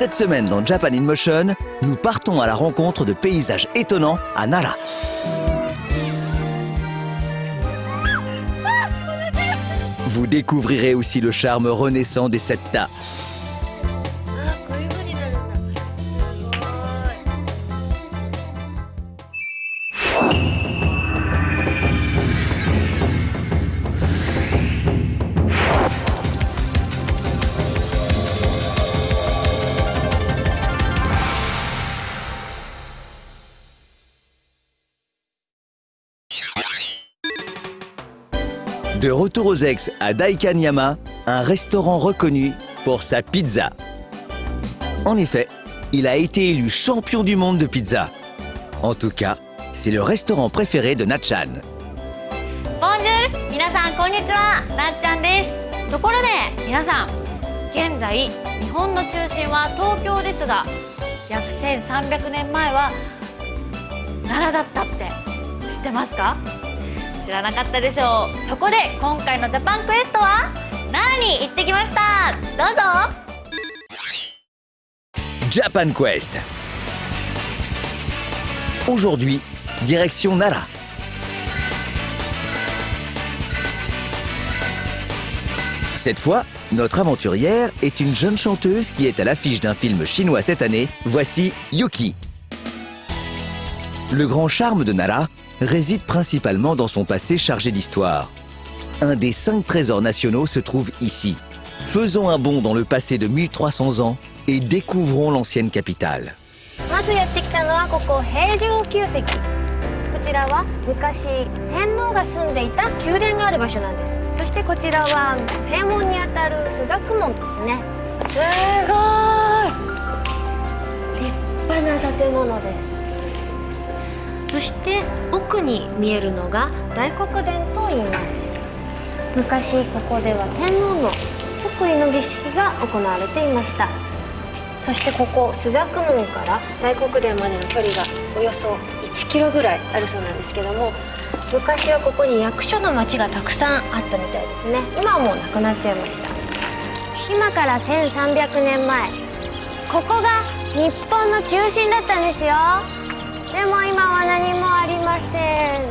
Cette semaine dans Japan in Motion, nous partons à la rencontre de paysages étonnants à Nara. Vous découvrirez aussi le charme renaissant des Setta. De retour aux ex à Daikanyama, un restaurant reconnu pour sa pizza. En effet, il a été élu champion du monde de pizza. En tout cas, c'est le restaurant préféré de Na-chan. Bonjour, 皆さんこんにちは、なっちゃんです。ところで皆さん、現在日本の中心は東京ですが、約1300年前は奈良だったって知ってますか？知らなかったでしょう。そこで今回のジャパンクエストは奈良に行ってきました。どうぞ。Japan Quest. Aujourd'hui, direction Nara. Cette fois, notre aventurière est une jeune chanteuse qui est à l'affiche d'un film chinois cette année. Voici Yuki. Le grand charme de Nara réside principalement dans son passé chargé d'histoire. Un des 5 trésors nationaux se trouve ici. Faisons un bond dans le passé de 1300 ans et découvrons l'ancienne capitale. まずやってきたのはここ平城宮跡。こちらは昔天皇が住んでいた宮殿がある場所なんです。そしてこちらは正門にあたる朱雀門ですね。すごい立派な建物です。そして奥に見えるのが大黒殿と言います。昔ここでは天皇の即位の儀式が行われていました。そしてここ朱雀門から大黒殿までの距離がおよそ1キロぐらいあるそうなんですけども、昔はここに役所の町がたくさんあったみたいですね。今はもうなくなっちゃいました。今から1300年前、ここが日本の中心だったんですよ。でも今は何もありません。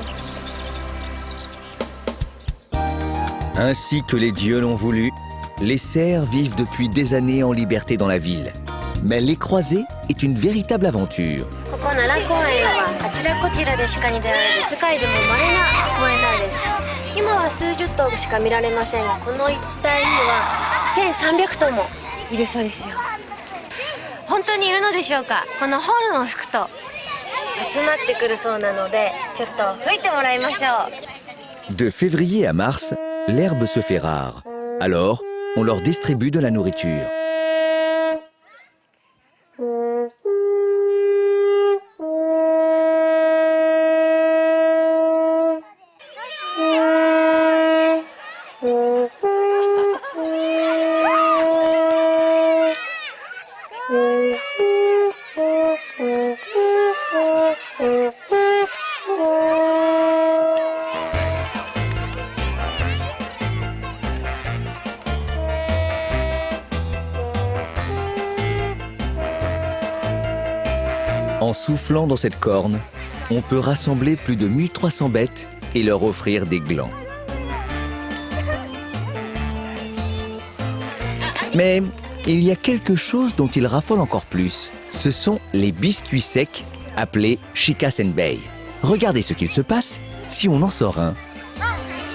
Ainsi que les dieux l'ont voulu, les cerfs vivent depuis des années en liberté dans la ville. Mais les croiser est une véritable aventure. ここ奈良公園はあちらこちらで鹿に出られる世界でも稀な公園なんです。今は数十頭しか見られませんが、この一帯には1300頭もいるそうですよ。本当にいるのでしょうか？このホルンを吹くと集まってくるそうなので、ちょっと吹いてもらいましょう。 De février à mars, l'herbe se fait rare. Alors, on leur distribue de la nourriture. En soufflant dans cette corne, on peut rassembler plus de 1300 bêtes et leur offrir des glands. Mais il y a quelque chose dont ils raffolent encore plus. Ce sont les biscuits secs appelés shika senbei. Regardez ce qu'il se passe si on en sort un.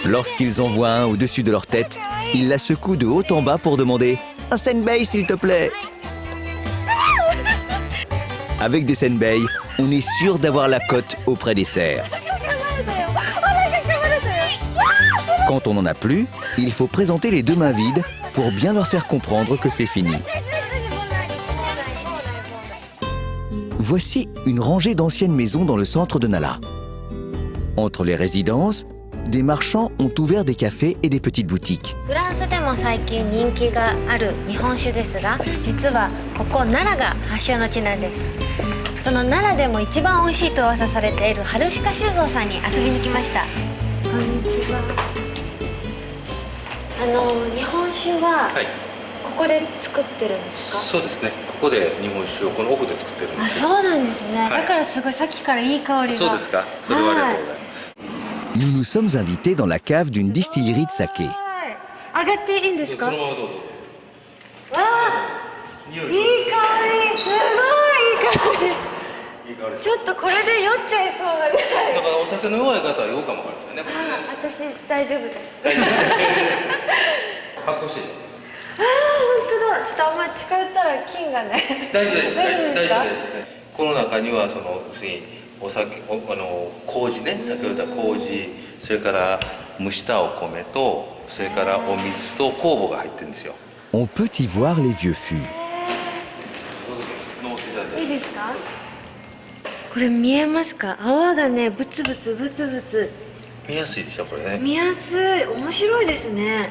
Lorsqu'ils en voient un au-dessus de leur tête, ils la secouent de haut en bas pour demander « Un senbei s'il te plaît !» Avec des senbei, on est sûr d'avoir la cote auprès des cerfs. Quand on n'en a plus, il faut présenter les 2 mains vides pour bien leur faire comprendre que c'est fini. Voici une rangée d'anciennes maisons dans le centre de Nara. Entre les résidences, des marchands ont ouvert des cafés et des petites boutiques. フランスでも最近人気がある日本酒ですが、実はここ奈良が発祥の地なんです。その奈良でも一番美味しいと噂されている春鹿酒造さんに遊びに来ました。こんにちは。日本酒は、ここで作ってるんですか？そうですね。ここで日本酒をこの奥で作ってるんですよ。そうなんですね、はい、だからすごいさっきからいい香りが。そうですか。それはありがとうございます。Nous nous sommes invités dans la cave d'une distillerie de saké. 上がっていいんですか？そのままどうぞ。わあ、いい香り、すごいいい香り。いい香り。ちょっとこれで酔っちゃいそうなぐらい。だからお酒の弱い方は酔うかもわからないね。これね。私大丈夫です。大丈夫。発酵してる。本当だ。ちょっとあんまり近寄ったら菌がね。大丈夫です。大丈夫ですか？大丈夫ですね。この中にはその要するにお酒、麹ね、先ほど言った麹、それから蒸したお米と、それからお水と酵母が入ってるんですよ。On peut y voir les vieux fûts. いいですか？これ見えますか？泡がね、ブツブツブツブツ。見やすいでしょこれね。見やすい。面白いですね。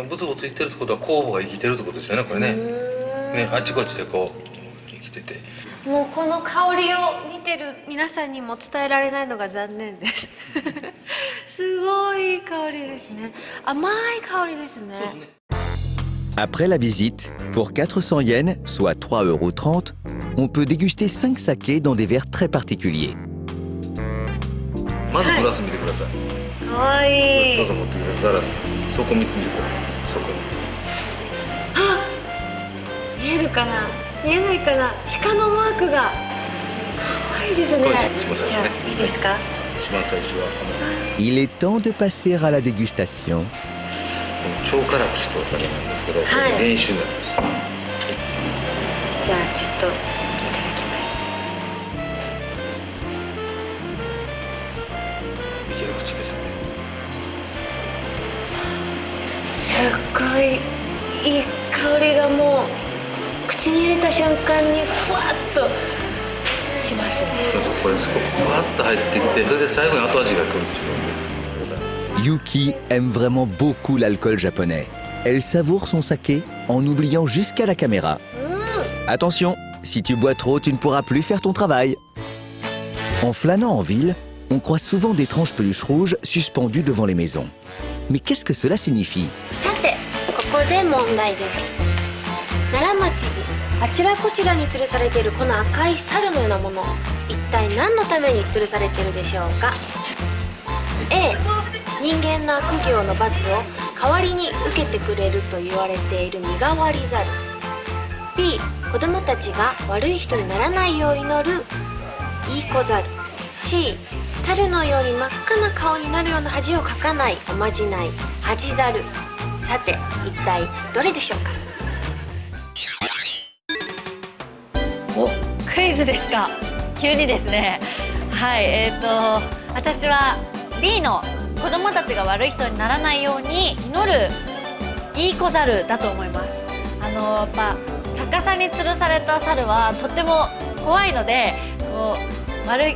ブツブツしてるってことは酵母が生きてるってことですよねこれね。ね、あちこちでこう生きてて。もうこの香りを見てる皆さんにも伝えられないのが残念です。すごいいい香りですね。甘い香りですね。Après la visite, pour 400 yens, soit 3,30 €, on peut déguster 5 sakés dans des verres très particuliers. まずグラス見てください。かわいい。どうぞ持ってください。そこ見つめてください。そこに。見えるかな？見えないかな？鹿のマークが。かわいいですね。じゃあいいですか？一番最初はIl est temps de passer à la dégustation. 超辛口とお酒なんですけど、はい、練習になります。じゃあちょっといただきます。いける口ですね。すっごいいい香りがもう口に入れた瞬間にふわっとしますね。これすごくふわっと入ってきて、それで最後に後味が来るんですよ。Yuki aime vraiment beaucoup l'alcool japonais. Elle savoure son saké en oubliant jusqu'à la caméra. Attention, si tu bois trop, tu ne pourras plus faire ton travail. En flânant en ville, on croise souvent d'étranges peluches rouges suspendues devant les maisons. Mais qu'est-ce que cela signifie? さて、ここで問題です。奈良町にあちらこちらに吊るされているこの赤い猿のようなもの、一体何のために吊るされているでしょうか？ A、人間の悪行の罰を代わりに受けてくれると言われている身代わり猿。 B、子供たちが悪い人にならないよう祈るいい子猿。 C、猿のように真っ赤な顔になるような恥をかかないおまじない恥猿。さて一体どれでしょうか？お、クイズですか？急にですね。はい、私は B の子供たちが悪い人にならないように祈るいい子猿だと思います。やっぱ逆さに吊るされた猿はとっても怖いので、こう悪い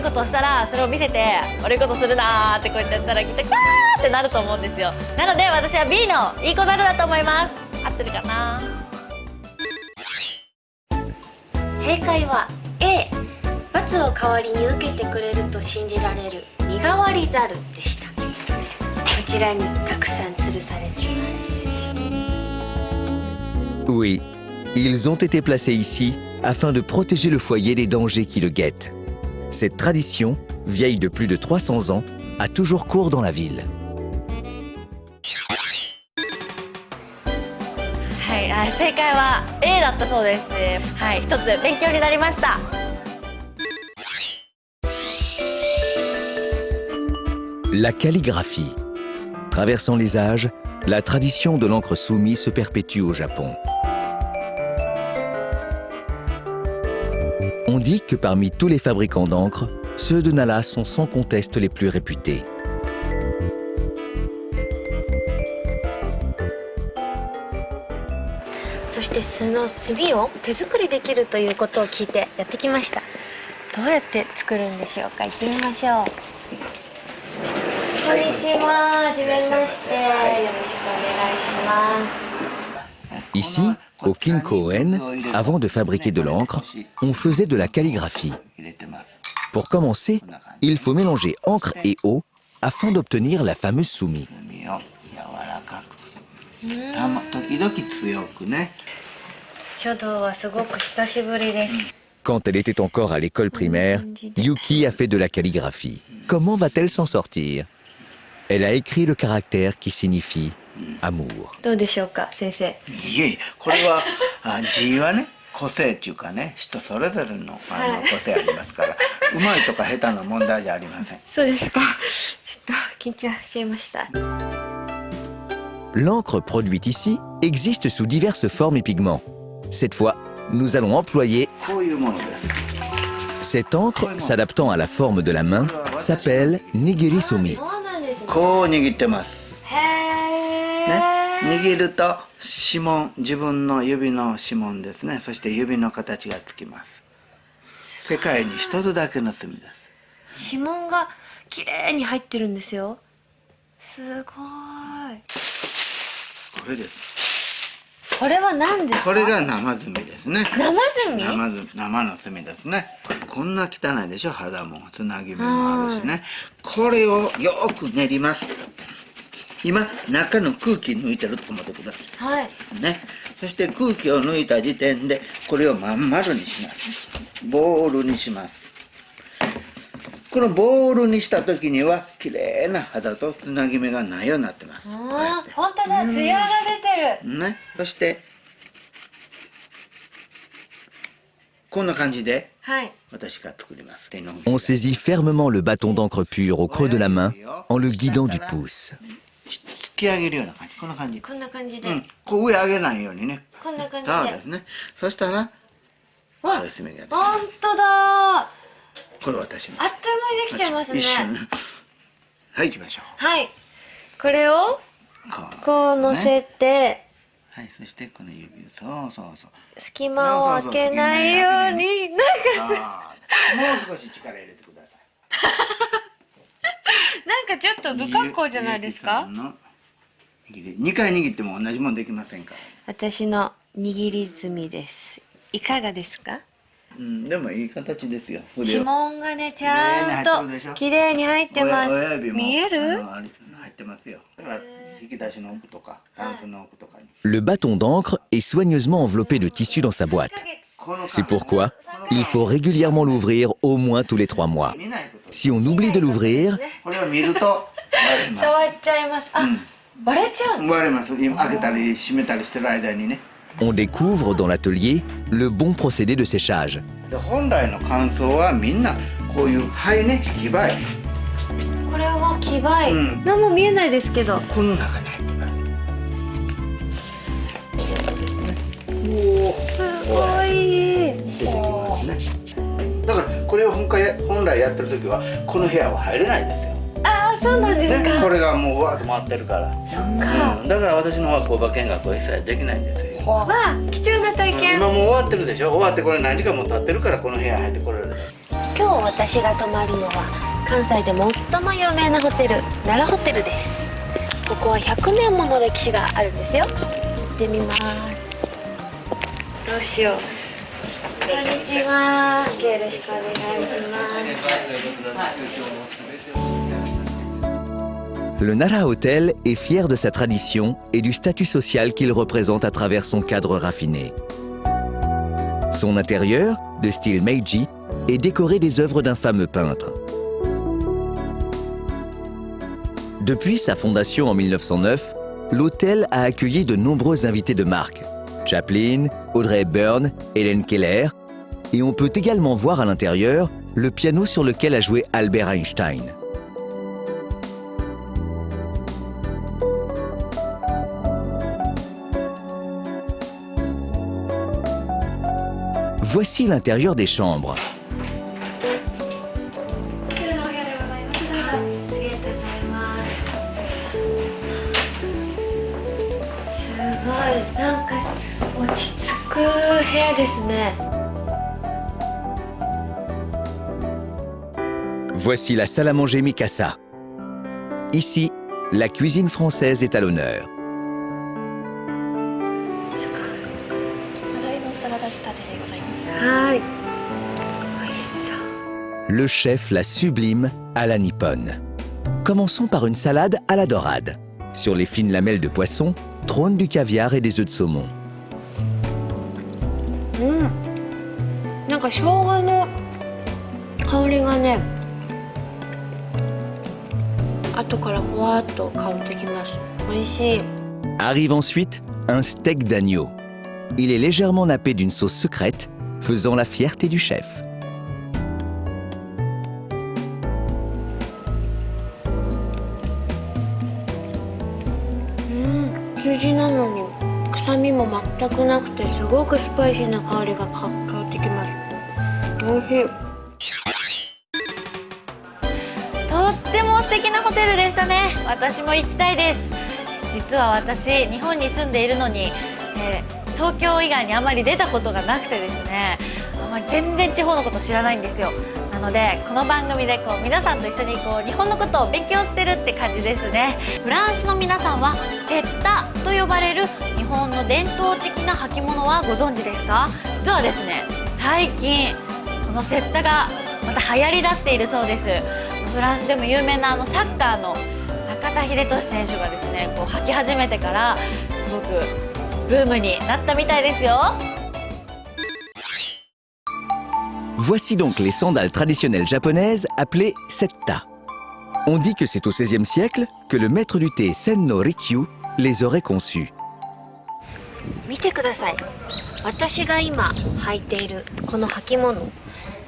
ことをしたらそれを見せて悪いことするなーってこうやってやったらきっとキャーってなると思うんですよ。なので私は B のいい子猿だと思います。合ってるかな？正解は A、 罰を代わりに受けてくれると信じられる身代わり猿でした。こちらにたくさん吊るされています。 Oui, ils ont été placés ici afin de protéger le foyer des dangers qui le guettent. Cette tradition, vieille de plus de 300 ans, a toujours cours dans la ville. はい、正解は A だったそうです。はい、一つ勉強になりました。La calligraphie. Traversant les âges, la tradition de l'encre soumi se perpétue au Japon. On dit que parmi tous les fabricants d'encre, ceux de Nara sont sans conteste les plus réputés. Et その墨を手作りできるということを聞いてやってきました。どうやって作るんでしょうか。行ってみましょう。こんにちは、はじめまして。よろしくお願いします。 Ici, au Kinkoen, avant de fabriquer de l'encre, on faisait de la calligraphie. Pour commencer, il faut mélanger encre et eau afin d'obtenir la fameuse soumi. 時々強くね。書道はすごく久しぶりです。 Quand elle était encore à l'école primaire, Yuki a fait de la calligraphie. Comment va-t-elle s'en sortir? Elle a écrit le caractère qui signifie amour. どうでしょうか、先生。いえいえ、これは字はね、個性っていうかね、人それぞれの個性ありますから、うまいとか下手な問題じゃありません。そうですか。ちょっと緊張しちゃいました。 L'encre produite ici existe sous diverses formes et pigments. Cette fois, nous allons employer こういうものです。 cette encre s'adaptant à la forme de la main s'appelle nigirisomi. そうなんですね。こう握ってます。へー。ね、握ると指紋、自分の指の指紋ですね。そして指の形がつきます。世界に一つだけの墨です。指紋が綺麗に入ってるんですよ。すごい。これです。これは何ですか？これが生墨ですね。生墨？生の墨ですね。こんな汚いでしょ、肌もつなぎ目もあるしね。これをよく練ります。今中の空気抜いてると思ってください。はい。ね。そして空気を抜いた時点でこれをまん丸にします。ボールにします。このボールにした時には綺麗な肌とつなぎ目がないようになってます。こうやって。本当だ、ツヤが出てる。ね。そしてこんな感じで私が作ります。 On saisit fermement le bâton d'encre pure au creux de la main en le guidant du pouce. 突き上げるような感じ。こんな感じ。こんな感じで。こう上上げないようにね。こんな感じで。そうですね。そしたらこういう墨が出て本当だ。これ私の。あっという間にできちゃいますね。一瞬。はい、行きましょう。はい。これをこう乗せて、はい、そしてこの指をそうそうそう。隙間を開けないように、なんかもう少し力入れてください。なんかちょっと不格好じゃないですか？2回握っても同じもんできませんから。私の握り墨です。いかがですか？でもいい形ですよ。指紋がね、ちゃんと綺麗に入ってます。見える？入ってますよ。だから引き出しの奥とかタンスの奥とかに。 Le bâton d'encre est soigneusement enveloppé de tissu dans sa boîte. C'est pourquoi il faut régulièrement l'ouvrir au moins tous les 3 mois. Si on oublie de l'ouvrir, これを見ると触っちゃいます。あ、バレちゃう。割れます。今開けたり閉めたりしてる間にね。 on découvre dans l'atelier le bon procédé de séchage. 本来の乾燥はみんなこういう灰ね、木灰。これは木灰。何も見えないですけど。この中に入ってます。すごい。出てきますね。だからこれを本来やってる時はこの部屋は入れないですよ。ああ、そうなんですか。ね、これがもうわーっと回ってるから。そっか。だから私の方は工場見学は一切できないんですよ。わあ、貴重な体験。今もう終わってるでしょ。終わってこれ何時間も経ってるからこの部屋入ってこれる。今日私が泊まるのは関西で最も有名なホテル、奈良ホテルです。ここは100年もの歴史があるんですよ。行ってみます。どうしよう。こんにちは。よろしくお願いします。 Le Nara Hotel est fier de sa tradition et du statut social qu'il représente à travers son cadre raffiné. Son intérieur, de style Meiji, est décoré des œuvres d'un fameux peintre. Depuis sa fondation en 1909, l'hôtel a accueilli de nombreux invités de marque. Chaplin, Audrey Hepburn, Helen Keller, et on peut également voir à l'intérieur le piano sur lequel a joué Albert Einstein. Voici l'intérieur des chambres. Voici la salle à manger Mikasa. Ici, la cuisine française est à l'honneur. Le chef la sublime à la nippone. Commençons par une salade à la dorade. Sur les fines lamelles de poisson trônent du caviar et des œufs de saumon. なんか生姜の香りがね後からふわっと香ってきます。美味しい。 Arrive ensuite un steak d'agneau. Il est légèrement nappé d'une sauce secrète, faisant la fierté du chef. 羊なのに臭みも全くなくてすごくスパイシーな香りが香ってきます。美味しい。とっても素敵なホテルでしたね。私も行きたいです。実は私日本に住んでいるのに、東京以外にあまり出たことがなくてですね、全然地方のこと知らないんですよ。なのでこの番組で皆さんと一緒に日本のことを勉強してるって感じですね。フランスの皆さんはセッタと呼ばれる日本の伝統的な履物はご存知ですか？実はですね、最近このセッタがまた流行りだしているそうです。フランスでも有名なサッカーの中田英寿選手がですね履き始めてからすごくブームになったみたいですよ。 Voici donc les sandales traditionnelles japonaises appelées setta. On dit que c'est au XVIe siècle que le maître du thé Senno Rikyu les aurait conçues. 見てください。私が今履いているこの履物、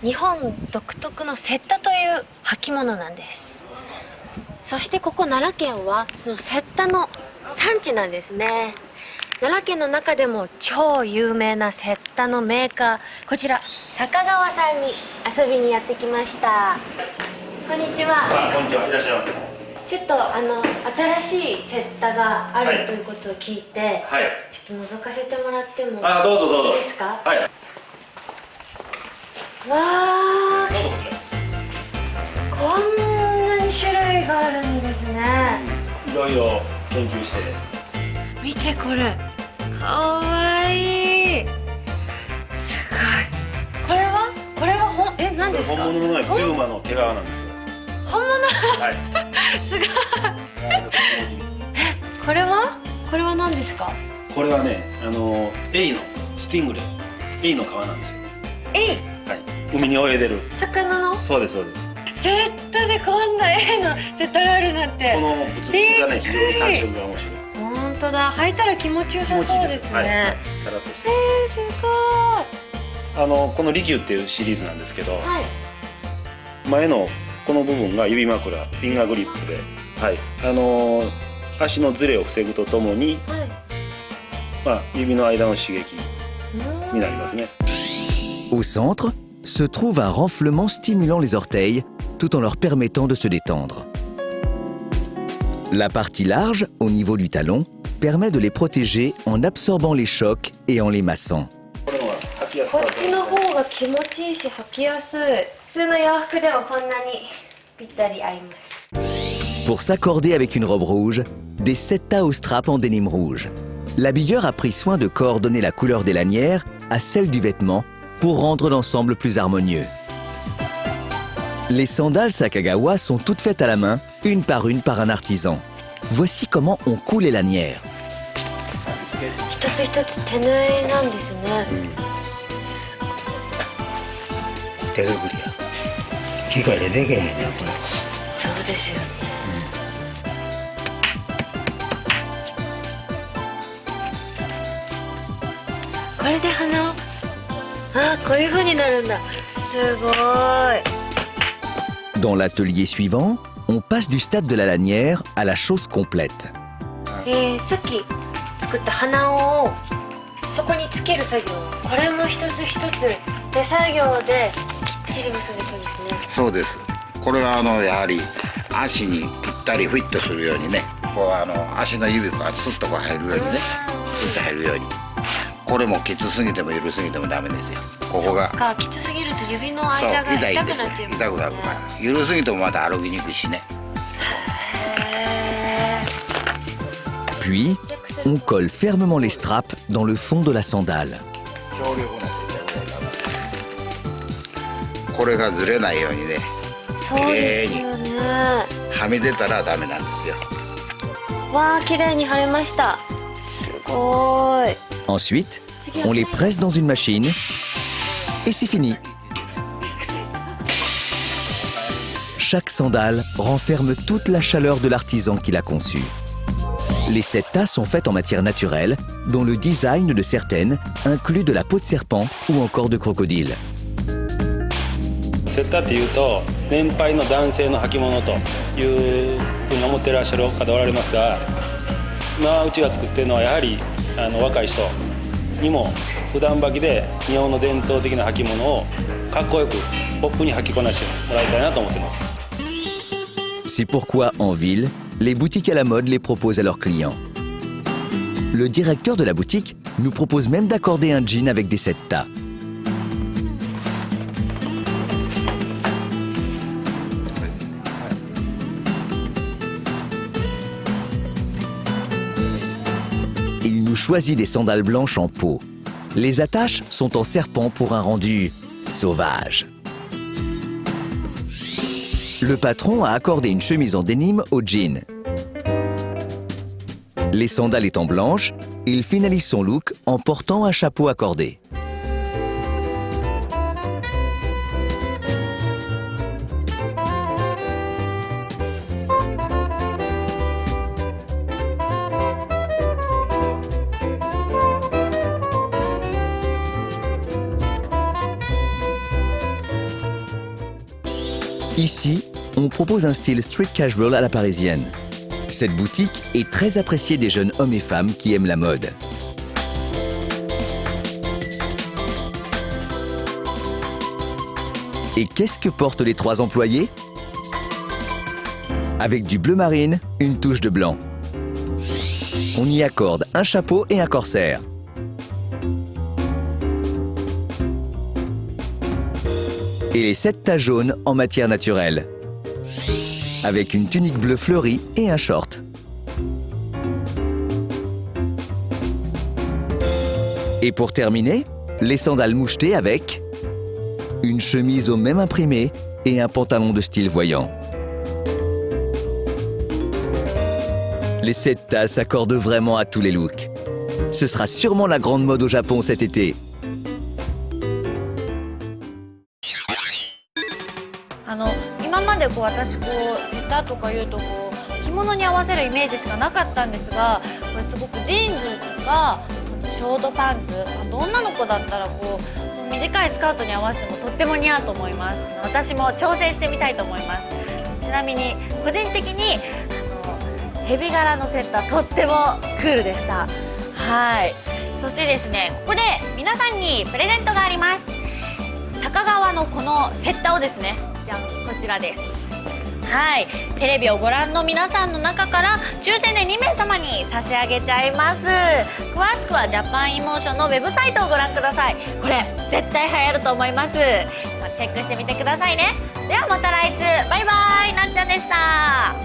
日本独特のセッタという履物なんです。そしてここ奈良県はそのセッタの産地なんですね。奈良県の中でも超有名なセッタのメーカー、こちら坂川さんに遊びにやってきました。こんにちは。こんにちは。いらっしゃいませ。ちょっと新しいセッタがあるということを聞いて、はい。ちょっと覗かせてもらってもどうぞどうぞ。いいですか？はい。わあ、どうぞこちらです。こんなに種類があるんですね。いろいろ研究して。見てこれ、かわいい。すごい。これは何ですか？本物のピューマの毛皮なんですよ。本物。はい。すごい。これは何ですか？これはね、エイのスティングレイ、エイの皮なんですよ。エイ。はい。海に泳いでる。魚の。そうですそうです。セッタでこんなエイのセッタがあるなんて。このブツブツがね、非常に感触が面白い。本当だ。履いたら気持ちよさそうですね。はい、さらっとして。すごい。このリキューっていうシリーズなんですけど、はい。前のこの部分が指枕、フィンガーグリップで、はい、足のズレを防ぐとともに、はい。指の間の刺激になりますね。Au centre se trouve un renflement stimulant les orteils tout en leur permettant de se détendre. La partie large, au niveau du talon, permet de les protéger en absorbant les chocs et en les massant. こっちの方が気持ちいいし履きやすい。普通の洋服でもこんなにぴったり合います。 Pour s'accorder avec une robe rouge, des settas au strap en dénime rouge. L'habilleur a pris soin de coordonner la couleur des lanières à celle du vêtement pour rendre l'ensemble plus harmonieux. Les sandales Sakagawa sont toutes faites à la main, une par un artisan. Voici comment on coud les lanières. 一つ一つ手縫いなんですね。手作りや。機械でできへんねんこれ。そうですよね。これで鼻を、こういう風になるんだ。すごい。 Dans l'atelier suivant, on passe du stade de la lanière à la chose complète. さっき作った鼻をそこにつける作業、これも一つ一つ手作業できっちり結んでいくんですね。そうです。これはやはり足にぴったりフィットするようにね、こう足の指がスッとこう入るようにね、スッと入るように。これもきつすぎても緩すぎてもダメですよ。ここがきつすぎると指の間が痛くなっちゃいますね。痛くなるから。緩すぎてもまた歩きにくいしね。Puis, on colle fermement les straps dans le fond de la sandale. これがずれないようにね、そうですよね。はみ出たらダメなんですよ。わあ、綺麗に貼れました。すごい。 Ensuite, on les presse dans une machine et c'est fini. Chaque sandale renferme toute la chaleur de l'artisan qui l'a conçue. Les 7 tas sont faites en matière naturelle, dont le design de certaines inclut de la peau de serpent ou encore de crocodile. セッターっていうと年配の男性の履物というふうに思ってらっしゃる方おられますが、今うちが作ってるのはやはり若い人にも普段履きで日本の伝統的な履物をかっこよくポップに履きこなしてもらいたいなと思ってます。 C'est pourquoi en ville, les boutiques à la mode les proposent à leurs clients. Le directeur de la boutique nous propose même d'accorder un jean avec des 7 tas. Il nous choisit des sandales blanches en peau. Les attaches sont en serpent pour un rendu sauvage. Le patron a accordé une chemise en dénime au jean. Les sandales étant blanches, il finalise son look en portant un chapeau accordé. Ici, on propose un style street casual à la parisienne. Cette boutique est très appréciée des jeunes hommes et femmes qui aiment la mode. Et qu'est-ce que portent les 3 employés? Avec du bleu marine, une touche de blanc. On y accorde un chapeau et un corsaire. Et les 7 tas jaunes en matière naturelle, avec une tunique bleue fleurie et un short. Et pour terminer, les sandales mouchetées avec une chemise au même imprimé et un pantalon de style voyant. Les 7 tas s'accordent vraiment à tous les looks. Ce sera sûrement la grande mode au Japon cet été. 今まで私セッターとかいうと着物に合わせるイメージしかなかったんですが、これすごくジーンズとかショートパンツ、あと女の子だったら短いスカートに合わせてもとっても似合うと思います。私も挑戦してみたいと思います。ちなみに個人的にヘビ柄のセッターとってもクールでした。はい。そしてですね、ここで皆さんにプレゼントがあります。坂川のこのセッターをですね、じゃん、こちらです。はい、テレビをご覧の皆さんの中から抽選で2名様に差し上げちゃいます。詳しくはジャパンイモーションのウェブサイトをご覧ください。これ絶対流行ると思います。チェックしてみてくださいね。ではまた来週、バイバイ、なっちゃんでした。